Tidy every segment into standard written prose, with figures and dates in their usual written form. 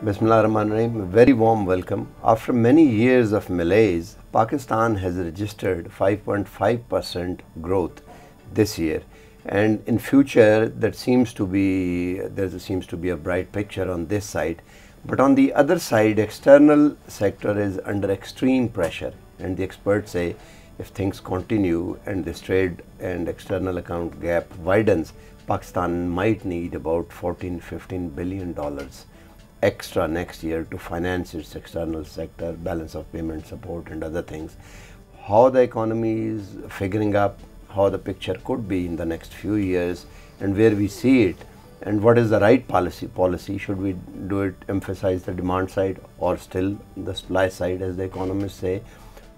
Bismillahirrahmanirrahim. Very warm welcome. After many years of malaise, Pakistan has registered 5.5% growth this year, and in future there seems to be a bright picture on this side. But on the other side, external sector is under extreme pressure, and the experts say if things continue and this trade and external account gap widens, Pakistan might need about $14–15 billion extra next year to finance its external sector, balance of payment support and other things. How the economy is figuring up, how the picture could be in the next few years, and where we see it, and what is the right policy, should we do it, emphasize the demand side or still the supply side, as the economists say.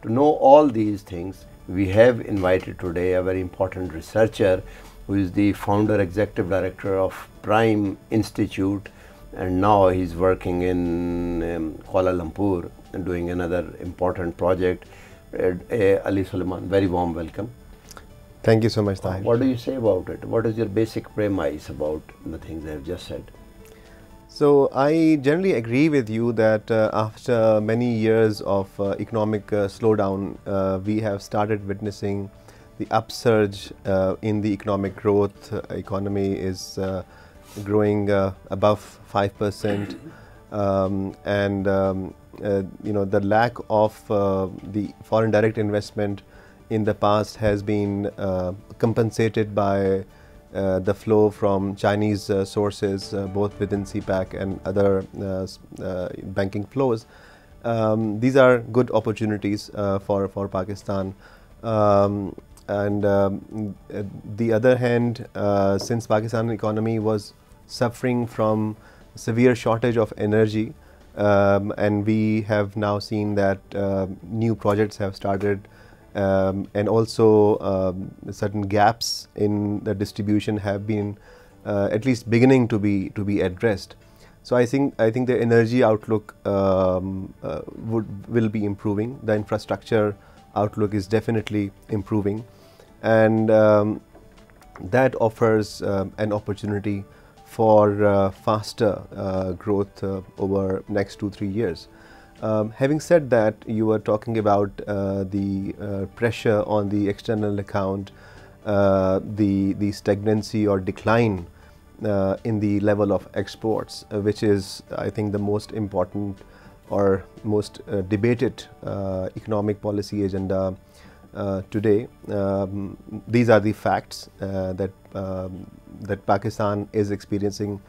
To know all these things, we have invited today a very important researcher who is the founder executive director of Prime Institute, and now he's working in Kuala Lumpur and doing another important project. Ali Suleiman, very warm welcome. Thank you so much, Tahir. What do you say about it? What is your basic premise about the things I have just said? So I generally agree with you that after many years of economic slowdown, we have started witnessing the upsurge in the economic growth. Economy is growing above 5%, and the lack of the foreign direct investment in the past has been compensated by the flow from Chinese sources, both within CPEC and other banking flows. These are good opportunities for Pakistan. And the other hand, since Pakistan economy was suffering from severe shortage of energy, and we have now seen that new projects have started, and also certain gaps in the distribution have been at least beginning to be addressed. So I think the energy outlook will be improving. The infrastructure outlook is definitely improving, and that offers an opportunity for faster growth over next 2–3 years. Having said that, you were talking about the pressure on the external account, the stagnancy or decline in the level of exports, which is, I think, the most important or most debated economic policy agenda today. These are the facts that Pakistan is experiencing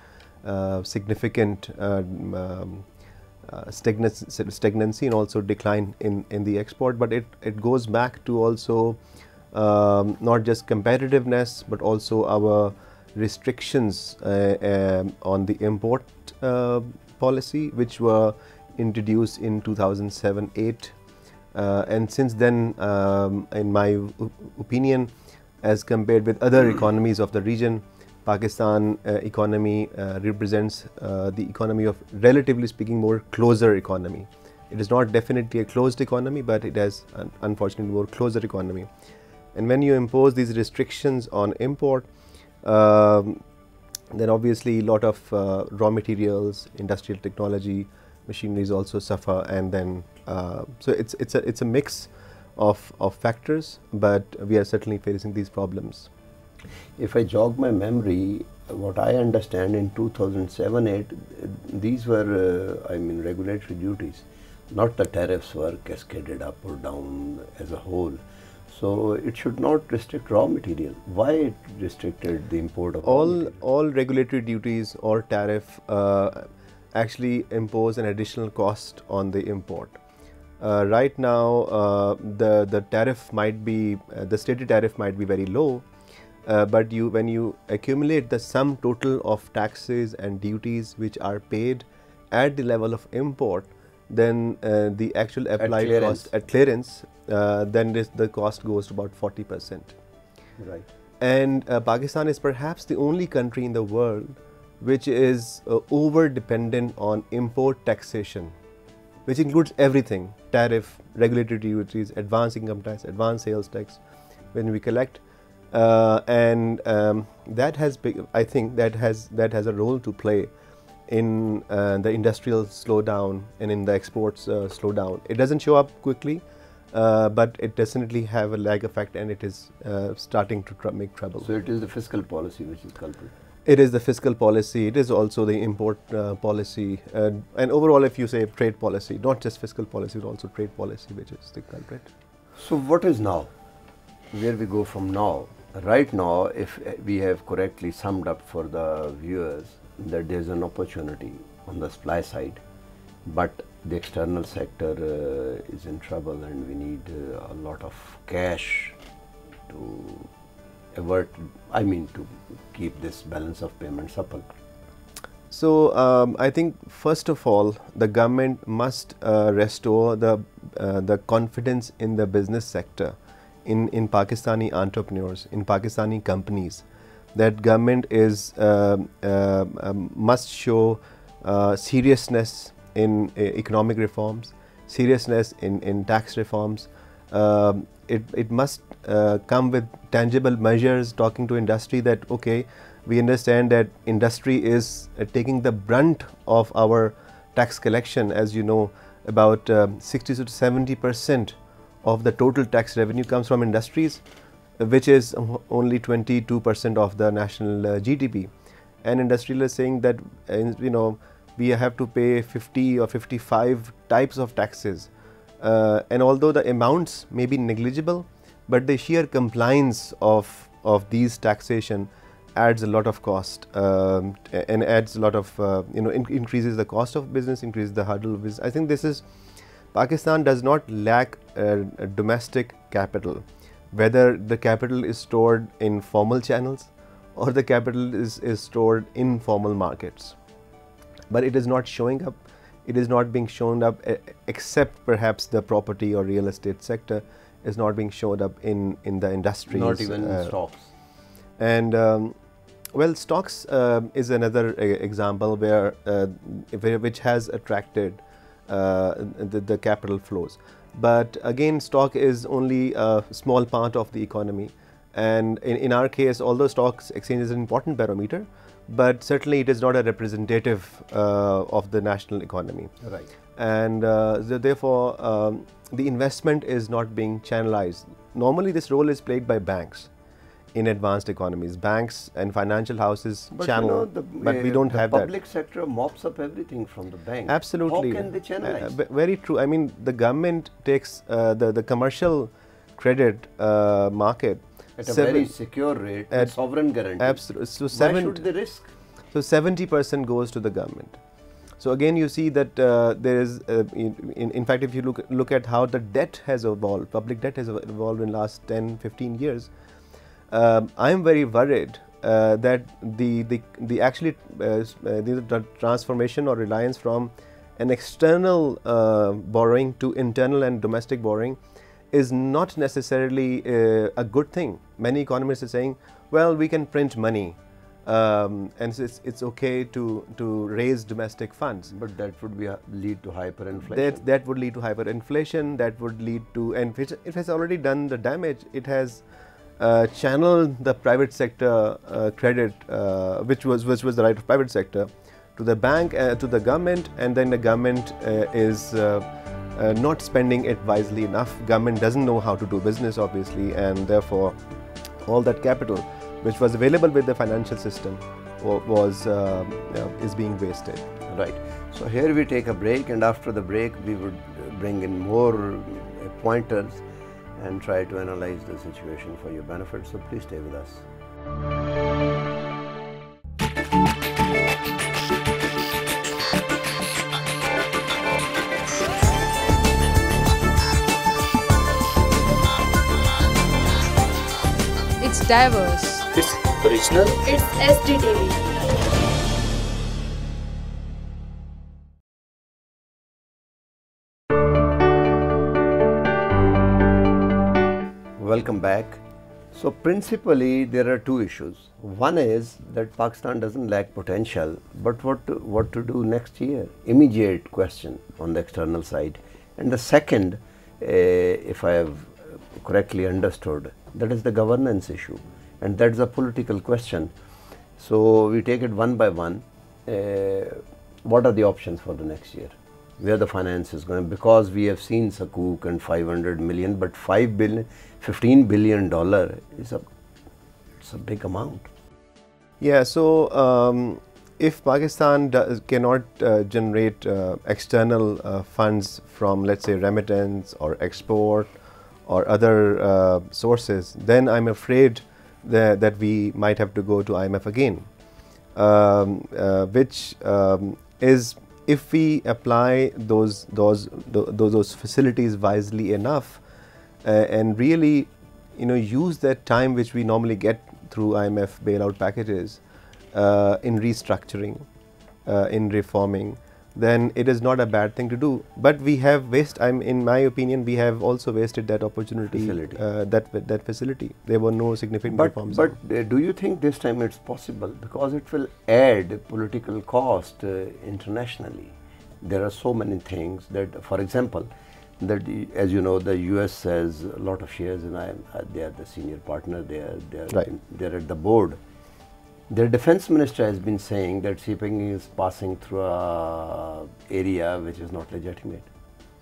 significant stagnancy and also decline in the export, but it goes back to also not just competitiveness but also our restrictions on the import policy, which were introduced in 2007–8, and since then, in my opinion, as compared with other economies of the region, Pakistan economy represents the economy of, relatively speaking, more closer economy. It is not definitely a closed economy, but it has unfortunately more closer economy. And when you impose these restrictions on import, then obviously a lot of raw materials, industrial technology, machineries also suffer, and then so it's a mix of factors, but we are certainly facing these problems. If I jog my memory, what I understand in 2007–8, these were, regulatory duties, not the tariffs were cascaded up or down as a whole. So it should not restrict raw material. Why it restricted the import of all regulatory duties or tariff actually impose an additional cost on the import. Right now, the tariff might be, the stated tariff might be very low, but when you accumulate the sum total of taxes and duties which are paid at the level of import, then the actual applied cost at clearance, then the cost goes to about 40%. Right. And Pakistan is perhaps the only country in the world which is over dependent on import taxation, which includes everything: tariff, regulatory duties, advance income tax, advance sales tax, when we collect. And that has, I think that has a role to play in the industrial slowdown and in the exports slowdown. It doesn't show up quickly, but it definitely have a lag effect, and it is starting to make trouble. So it is the fiscal policy which is culprit. It is the fiscal policy, it is also the import policy, and overall if you say trade policy, not just fiscal policy but also trade policy, which is the culprit. So what is now? Where we go from now? Right now, if we have correctly summed up for the viewers that there is an opportunity on the supply side, but the external sector is in trouble and we need a lot of cash to to keep this balance of payments supple. So I think first of all the government must restore the confidence in the business sector, in Pakistani entrepreneurs, in Pakistani companies, that government is must show seriousness in economic reforms, seriousness in tax reforms. It must come with tangible measures, talking to industry that okay, we understand that industry is taking the brunt of our tax collection. As you know, about 60 to 70% of the total tax revenue comes from industries, which is only 22% of the national GDP. And industrialists saying that we have to pay 50 or 55 types of taxes, and although the amounts may be negligible, but the sheer compliance of these taxation adds a lot of cost, and adds a lot of increases the cost of business, increases the hurdle of business. I think this is, Pakistan does not lack domestic capital, whether the capital is stored in formal channels or the capital is stored in formal markets, but it is not showing up. It is not being shown up, except perhaps the property or real estate sector is not being shown up in the industries. Not even stocks. And well, stocks is another example where which has attracted the capital flows. But again, stock is only a small part of the economy, and in our case, although stocks exchange is an important barometer, but certainly it is not a representative of the national economy. Right. And therefore, the investment is not being channelized. Normally, this role is played by banks in advanced economies. Banks and financial houses channel, but we don't have that. The public sector mops up everything from the bank. Absolutely. How can they channelize? Very true. I mean, the government takes the commercial credit market at a very secure rate, at sovereign guarantee. Absolutely. So why should they risk? So 70% goes to the government. So again, you see that there is, in fact, if you look at how the debt has evolved, public debt has evolved in the last 10, 15 years, I am very worried that the actually the transformation or reliance from an external borrowing to internal and domestic borrowing is not necessarily a good thing. Many economists are saying, well, we can print money, and it's okay to raise domestic funds. But that would lead to hyperinflation. That would lead to hyperinflation. That would lead to, and it has already done the damage. It has channeled the private sector credit, which was the right of private sector, to the bank, to the government, and then the government is not spending it wisely enough. Government doesn't know how to do business, obviously, and therefore all that capital which was available with the financial system is being wasted. Right. So here we take a break, and after the break we would bring in more pointers and try to analyze the situation for your benefit. So please stay with us. It's diverse. It's original. It's SDTV. Welcome back. So principally there are two issues. One is that Pakistan doesn't lack potential, but what to do next year? Immediate question on the external side. And the second, if I have correctly understood, that is the governance issue, and that's a political question. So we take it one by one. what are the options for the next year? Where the finance is going? Because we have seen Sukuk and 500 million, but 5 billion, $15 billion is it's a big amount. Yeah, so if Pakistan cannot generate external funds from, let's say, remittance or export or other sources, then I'm afraid that we might have to go to IMF again, which is, if we apply those facilities wisely enough and really, use that time which we normally get through IMF bailout packages in restructuring, in reforming, then it is not a bad thing to do. But we have in my opinion, we have also wasted that opportunity, that facility. There were no significant reforms. But do you think this time it's possible? Because it will add political cost internationally. There are so many things that, for example, that as you know, the US has a lot of shares in IMF. They are the senior partner. They're at the board. Their defense minister has been saying that shipping is passing through a area which is not legitimate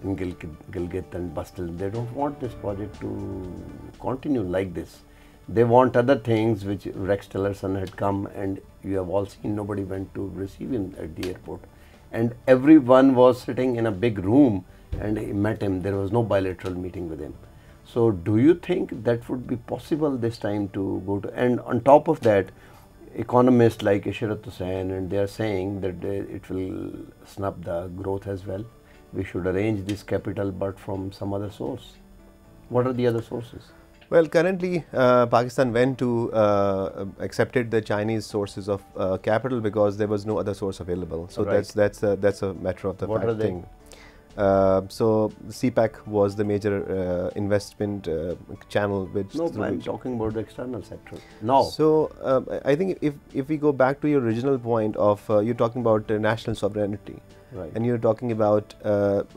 in Gilgit and Bastal. They don't want this project to continue like this. They want other things, which Rex Tillerson had come, and you have all seen, nobody went to receive him at the airport. And everyone was sitting in a big room and he met him. There was no bilateral meeting with him. So do you think that would be possible this time to go to, and on top of that, economists like Ishrat Hussain, and they are saying that it will snub the growth as well. We should arrange this capital but from some other source. What are the other sources? Well, currently Pakistan went to accepted the Chinese sources of capital because there was no other source available. So right. that's a matter of the what fact thing. So CPEC was the major investment channel which... No, I'm talking about the external sector. No. So I think if we go back to your original point of, you're talking about national sovereignty. Right. And you're talking about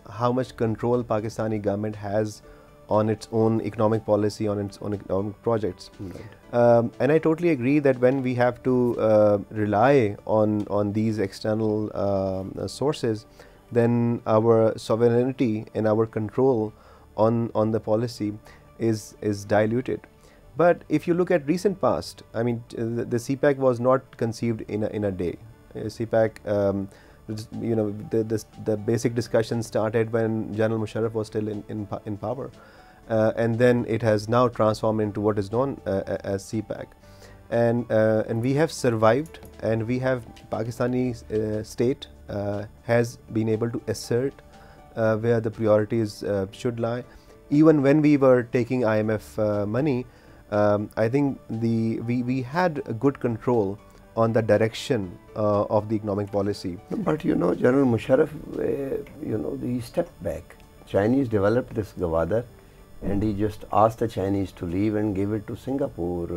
how much control Pakistani government has on its own economic policy, on its own economic projects. Right. And I totally agree that when we have to rely on these external sources, then our sovereignty and our control on the policy is diluted. But if you look at recent past, I mean, the CPEC was not conceived in a day. CPEC, the basic discussion started when General Musharraf was still in power, and then it has now transformed into what is known as CPEC. And we have survived, and we have Pakistani state has been able to assert where the priorities should lie. Even when we were taking IMF money, I think we had a good control on the direction of the economic policy. But General Musharraf, he stepped back. Chinese developed this Gwadar, and he just asked the Chinese to leave and gave it to Singapore,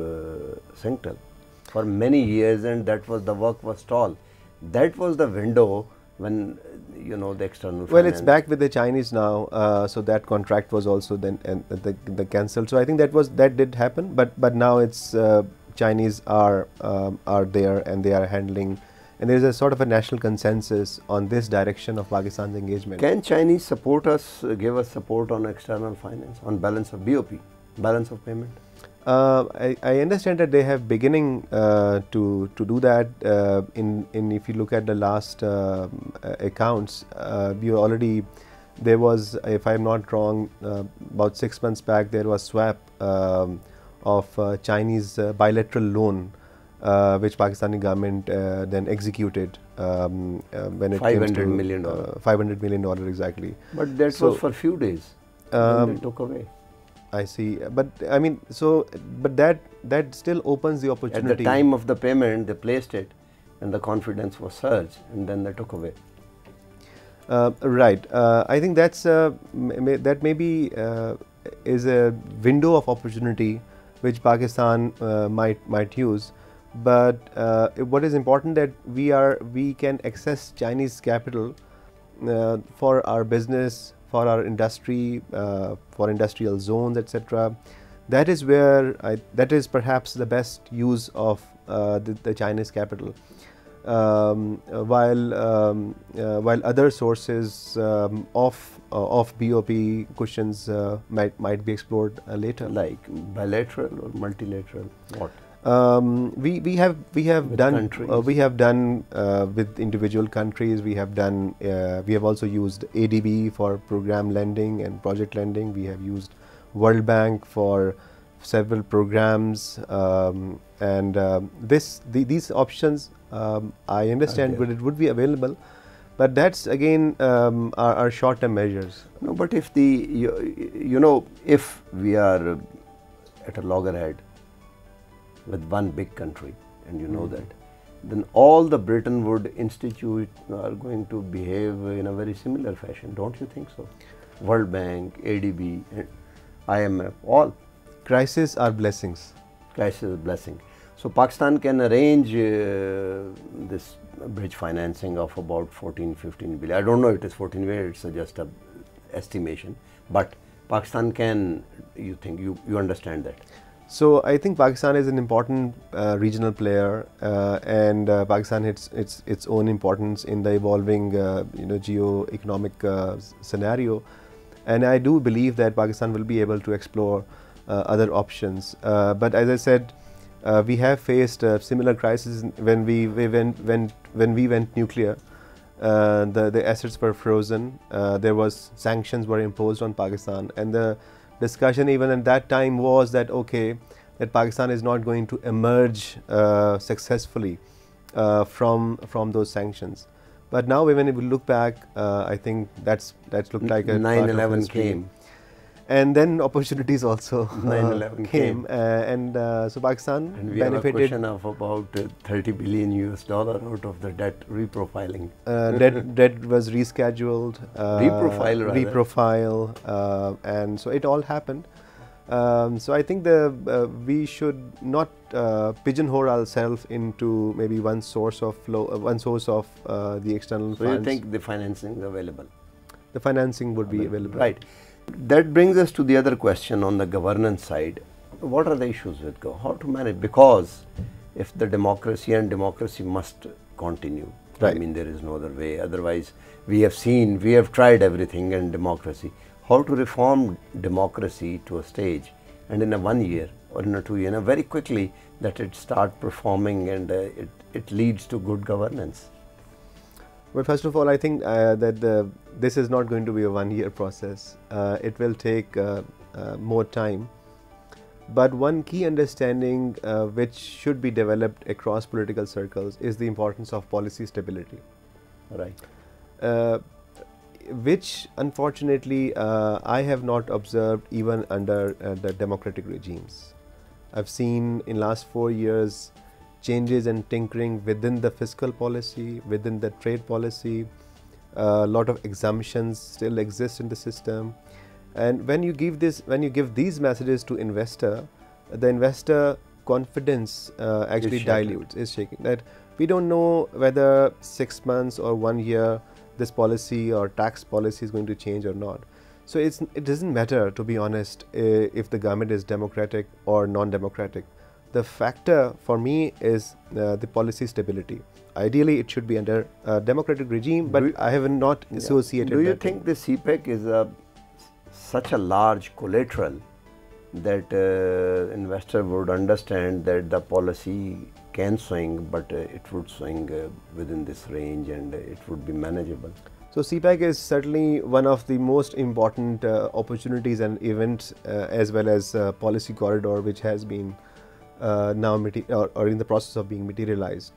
Singtel, for many years, and that was the work was stalled. That was the window when the external. Well, it's back with the Chinese now, so that contract was also then the cancelled. So I think that did happen, but now it's Chinese are there and they are handling, and there is a sort of a national consensus on this direction of Pakistan's engagement. Can Chinese support us, give us support on external finance, on balance of BOP, balance of payment? I understand that they have beginning to do that. If you look at the last accounts, there was, if I'm not wrong, about 6 months back there was swap of Chinese bilateral loan, which Pakistani government then executed when it $500 million. $500 million exactly. But that was for a few days. Then they took away. I see, but I mean, but that still opens the opportunity. At the time of the payment, they placed it, and the confidence was surged, and then they took away. Right. I think that maybe is a window of opportunity which Pakistan might use. But what is important that we can access Chinese capital for our business, for our industry, for industrial zones, etc. That is where that is perhaps the best use of the Chinese capital. while other sources of BOP cushions might be explored later. Like bilateral or multilateral? What? We have With done countries? with individual countries. We have also used ADB for program lending and project lending. We have used World Bank for several programs, and these options I understand there. it would be available, but that's again are short-term measures. No, but if if we are at a loggerhead with one big country, and you know that, then all the Bretton Woods institute are going to behave in a very similar fashion, don't you think so? World Bank, ADB, and IMF, all. Crises are blessings. Crisis is a blessing. So Pakistan can arrange this bridge financing of about 14-15 billion. I don't know if it is 14 billion, it's just a estimation, but Pakistan can, you think, you understand that? So I think Pakistan is an important regional player, and Pakistan hits its own importance in the evolving geo-economic scenario, and I do believe that Pakistan will be able to explore other options. But as I said, we have faced similar crises when we went nuclear. The assets were frozen. There was sanctions were imposed on Pakistan, and the discussion even at that time was that that Pakistan is not going to emerge successfully from those sanctions. But now when we look back, I think that's looked like a 9/11 came. And then opportunities also 9/11 came. So Pakistan And we have a benefited. question of about $30 billion out of the debt reprofiling. Debt was rescheduled, Reprofile rather. reprofile, and so it all happened. So I think we should not pigeonhole ourselves into maybe one source of the external So funds. you think the financing is available? The financing would be available. Right. That brings us to the other question on the governance side. What are the issues with how to manage? Because if the democracy must continue. Right. I mean, there is no other way. Otherwise, we have tried everything in democracy. How to reform democracy to a stage, and in a 1 year or in a 2 year, very quickly that it start performing and it leads to good governance. Well, first of all, I think that this is not going to be a 1 year process. It will take more time. But one key understanding which should be developed across political circles is the importance of policy stability. Right. Which unfortunately I have not observed even under the democratic regimes. I've seen in last 4 years changes and tinkering within the fiscal policy, within the trade policy. A lot of exemptions still exist in the system, and when you give these messages to investor, the investor confidence actually is shaking. That we don't know whether 6 months or 1 year this policy or tax policy is going to change or not. So it doesn't matter, to be honest, if the government is democratic or non-democratic. The factor for me is the policy stability. Ideally, it should be under a democratic regime, but I have not associated. Do you think the CPEC is such a large collateral that investor would understand that the policy can swing, but it would swing within this range and it would be manageable? So CPEC is certainly one of the most important opportunities and events, as well as policy corridor, which has been now or in the process of being materialized.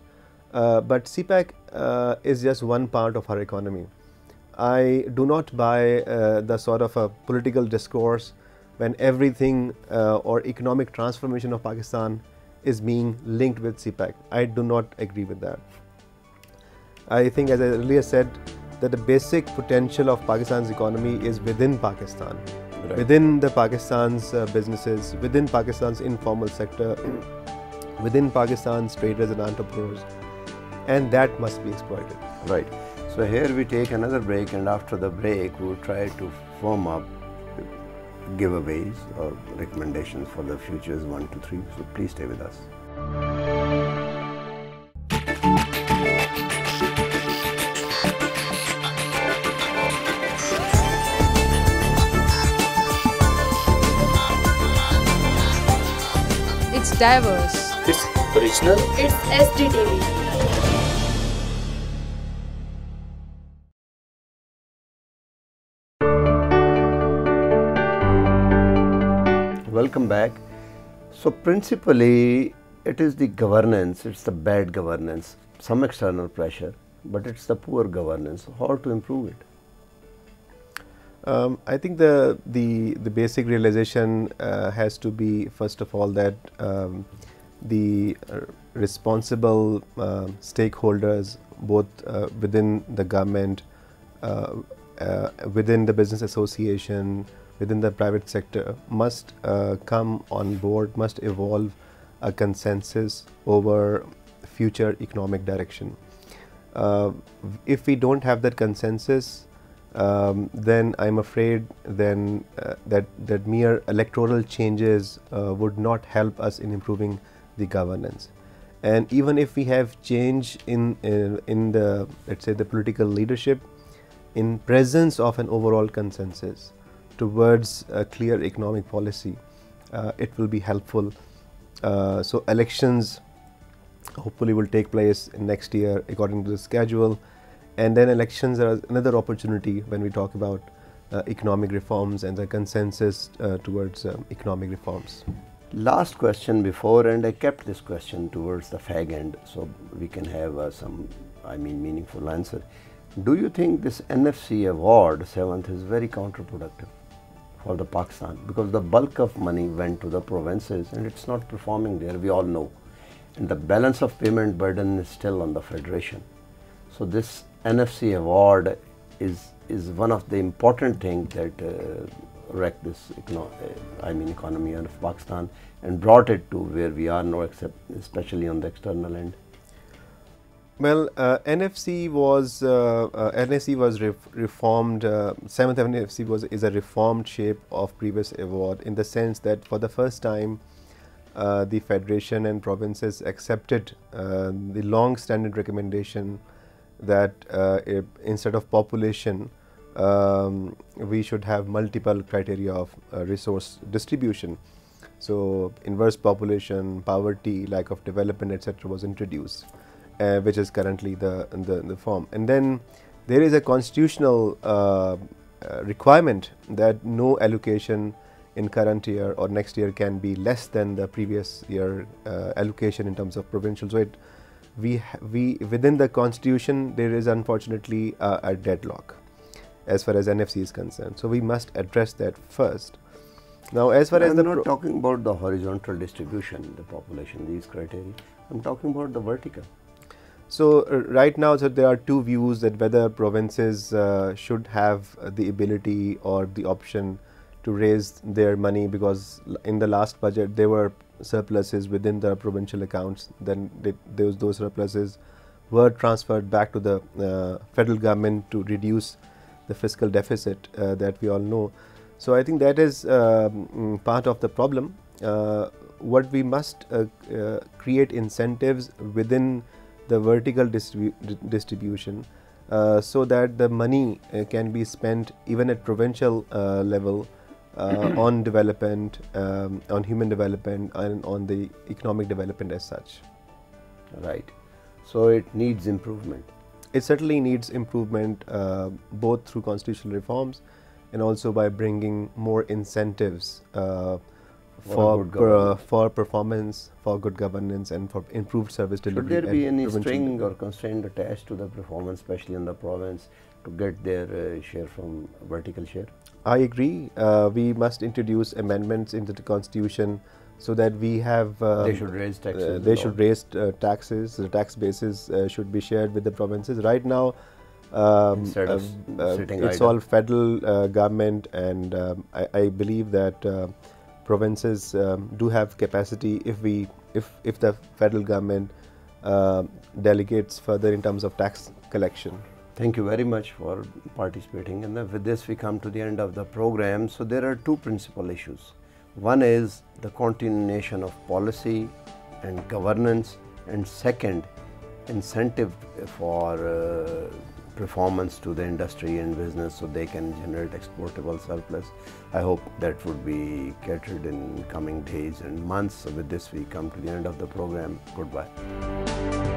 But CPEC is just one part of our economy. I do not buy the sort of a political discourse when everything or economic transformation of Pakistan is being linked with CPEC. I do not agree with that. I think, as I earlier said, that the basic potential of Pakistan's economy is within Pakistan. Right. Within the Pakistan's businesses, within Pakistan's informal sector, within Pakistan's traders and entrepreneurs, and that must be exploited. Right. So here we take another break, and after the break we will try to form up giveaways or recommendations for the futures 1 to 3. So please stay with us. It's diverse. It's original. It's SDTV. Welcome back. So principally it is the governance, it's the bad governance, some external pressure, but it's the poor governance. How to improve it? I think the basic realization has to be, first of all, that the responsible stakeholders, both within the government, within the business association, within the private sector, must come on board, must evolve a consensus over future economic direction. If we don't have that consensus, then I'm afraid then that mere electoral changes would not help us in improving the governance. And even if we have change in the, let's say, the political leadership, in presence of an overall consensus towards a clear economic policy, it will be helpful. So elections hopefully will take place in next year according to the schedule, and then elections are another opportunity when we talk about economic reforms and the consensus towards economic reforms. Last question before, and I kept this question towards the fag end so we can have some meaningful answer. Do you think this NFC award 7th is very counterproductive for the Pakistan, because the bulk of money went to the provinces and it's not performing there, we all know, and the balance of payment burden is still on the federation. So this NFC award is one of the important things that wrecked this economy of Pakistan and brought it to where we are now, except especially on the external end. Well, NFC was reformed. 7th NFC is a reformed shape of previous award, in the sense that for the first time the federation and provinces accepted the long-standing recommendation that instead of population we should have multiple criteria of resource distribution. So inverse population, poverty, lack of development, etc. was introduced. Which is currently the form. And then there is a constitutional requirement that no allocation in current year or next year can be less than the previous year allocation in terms of provincial. So we within the constitution there is unfortunately a deadlock as far as NFC is concerned. So we must address that first. Now, as far as I'm not talking about the horizontal distribution, the population, these criteria. I'm talking about the vertical. So right now, so there are two views that whether provinces should have the ability or the option to raise their money, because in the last budget there were surpluses within the provincial accounts. Then those surpluses were transferred back to the federal government to reduce the fiscal deficit that we all know. So I think that is part of the problem. What we must create incentives within the vertical distribution so that the money can be spent even at provincial level on development, on human development, and on the economic development as such. Right. So it needs improvement. It certainly needs improvement, both through constitutional reforms and also by bringing more incentives for performance, for good governance, and for improved service delivery. Should there be any string or constraint attached to the performance, especially in the province, to get their share from vertical share? I agree. We must introduce amendments into the constitution so that we have. They should raise taxes. They should raise taxes. The tax bases should be shared with the provinces. Right now, instead of sitting it's idle. all federal government, and I believe that provinces do have capacity if the federal government delegates further in terms of tax collection. Thank you very much for participating, and with this we come to the end of the program. So there are two principal issues. One is the continuation of policy and governance, and second, incentive for performance to the industry and business so they can generate exportable surplus. I hope that would be catered in coming days and months. So with this we come to the end of the program. Goodbye.